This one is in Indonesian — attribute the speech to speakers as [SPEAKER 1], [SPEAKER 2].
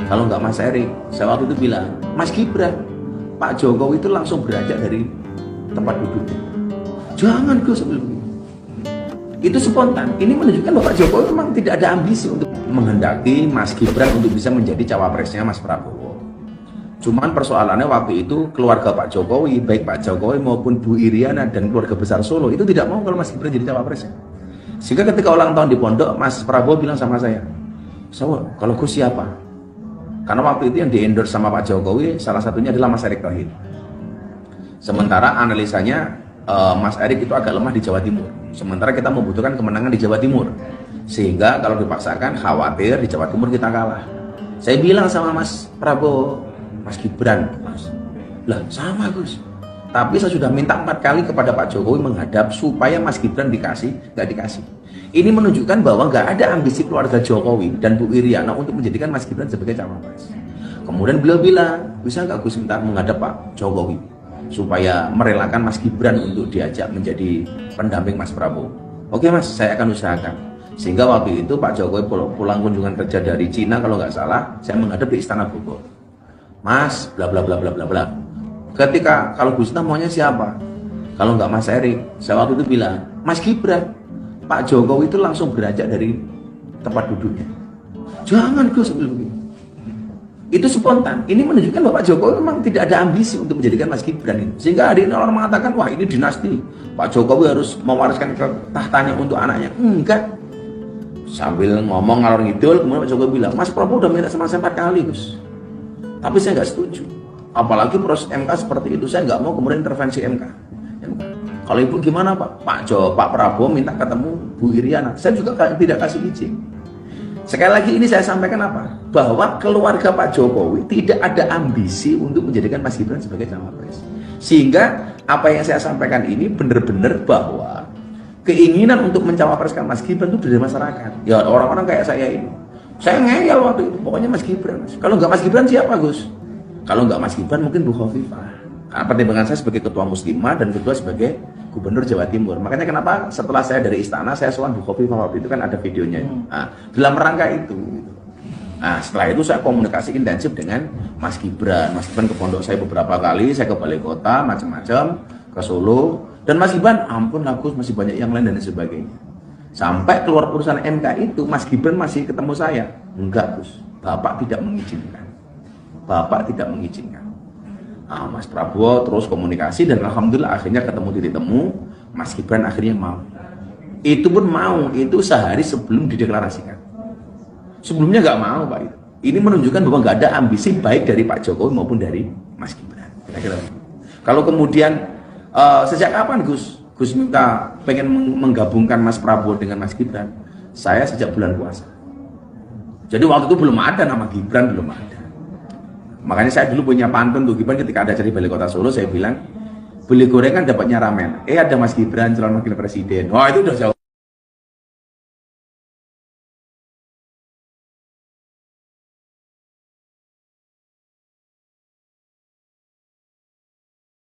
[SPEAKER 1] Kalau nggak Mas Erik, saya waktu itu bilang, Mas Gibran, Pak Jokowi itu langsung beranjak dari tempat duduknya. Jangan Gus, itu spontan. Ini menunjukkan bahwa Pak Jokowi memang tidak ada ambisi untuk menghendaki Mas Gibran untuk bisa menjadi cawapresnya Mas Prabowo. Cuman persoalannya waktu itu keluarga Pak Jokowi, baik Pak Jokowi maupun Bu Iriana dan keluarga besar Solo itu tidak mau kalau Mas Gibran jadi cawapresnya. Sehingga ketika ulang tahun di pondok, Mas Prabowo bilang sama saya, "So, kalau Gus siapa?" Karena waktu itu yang di-endorse sama Pak Jokowi salah satunya adalah Mas Erick Thohir. Sementara analisanya Mas Erick itu agak lemah di Jawa Timur. Sementara kita membutuhkan kemenangan di Jawa Timur. Sehingga kalau dipaksakan khawatir di Jawa Timur kita kalah. Saya bilang sama Mas Prabowo, Mas Gibran, Mas. Lah sama Gus. Tapi saya sudah minta 4 kali kepada Pak Jokowi menghadap supaya Mas Gibran dikasih, nggak dikasih. Ini menunjukkan bahwa nggak ada ambisi keluarga Jokowi dan Bu Iriana untuk menjadikan Mas Gibran sebagai cawapres. Kemudian beliau bilang, bisa nggak Gus minta menghadap Pak Jokowi supaya merelakan Mas Gibran untuk diajak menjadi pendamping Mas Prabowo. Oke Mas, saya akan usahakan. Sehingga waktu itu Pak Jokowi pulang kunjungan kerja dari Cina kalau nggak salah, saya menghadap di Istana Bogor. Mas, bla bla bla bla bla bla. Ketika kalau Gus maunya siapa? Kalau nggak Mas Erik, saya waktu itu bilang, Mas Gibran. Pak Jokowi itu langsung beranjak dari tempat duduknya. Jangan Gus, itu spontan. Ini menunjukkan bahwa Pak Jokowi memang tidak ada ambisi untuk menjadikan Mas Gibran ini. Sehingga hari ini orang mengatakan, wah ini dinasti, Pak Jokowi harus mewariskan ke tahtanya untuk anaknya. Enggak. Sambil ngomong ngalor ngidul, kemudian Pak Jokowi bilang, Mas Prabowo udah minta sama saya 4 kali Gus, tapi saya nggak setuju. Apalagi proses MK seperti itu, saya nggak mau kemudian intervensi MK. Kalau ibu gimana Pak? Pak Prabowo minta ketemu Bu Iriana, saya juga tidak kasih izin. Sekali lagi ini saya sampaikan apa? Bahwa keluarga Pak Jokowi tidak ada ambisi untuk menjadikan Mas Gibran sebagai cawapres. Sehingga apa yang saya sampaikan ini benar-benar bahwa keinginan untuk mencawapreskan Mas Gibran itu dari masyarakat. Ya orang-orang kayak saya ini. Saya ngeyel waktu itu, pokoknya Mas Gibran. Mas. Kalau nggak Mas Gibran siapa Gus? Kalau nggak Mas Gibran mungkin Bu Khofifah. Karena pertimbangan saya sebagai ketua muslimah dan kedua sebagai gubernur Jawa Timur. Makanya kenapa setelah saya dari istana saya sowan Bu Khofifah waktu itu kan ada videonya. Nah, dalam rangka itu. Nah, setelah itu saya komunikasi intensif dengan Mas Gibran. Mas Gibran ke pondok saya beberapa kali, saya ke balai kota, macam-macam, ke Solo. Dan Mas Gibran, ampun Gus, masih banyak yang lain dan sebagainya. Sampai keluar urusan MK itu, Mas Gibran masih ketemu saya. Enggak Gus, Bapak tidak mengizinkan. Bapak tidak mengizinkan. Nah, Mas Prabowo terus komunikasi dan alhamdulillah akhirnya ketemu titik temu. Mas Gibran akhirnya mau. Itu pun mau, itu sehari sebelum dideklarasikan. Sebelumnya nggak mau Pak itu. Ini menunjukkan bahwa nggak ada ambisi baik dari Pak Jokowi maupun dari Mas Gibran. Kira-kira. Kalau kemudian sejak kapan Gus minta pengen menggabungkan Mas Prabowo dengan Mas Gibran? Saya sejak bulan puasa. Jadi waktu itu belum ada nama Gibran, belum ada. Makanya saya dulu punya pantun tuh Gibran ketika ada acara di Balai Kota Solo, saya bilang beli gorengan dapatnya ramen. Ada Mas Gibran calon wakil presiden. Wah itu udah jauh.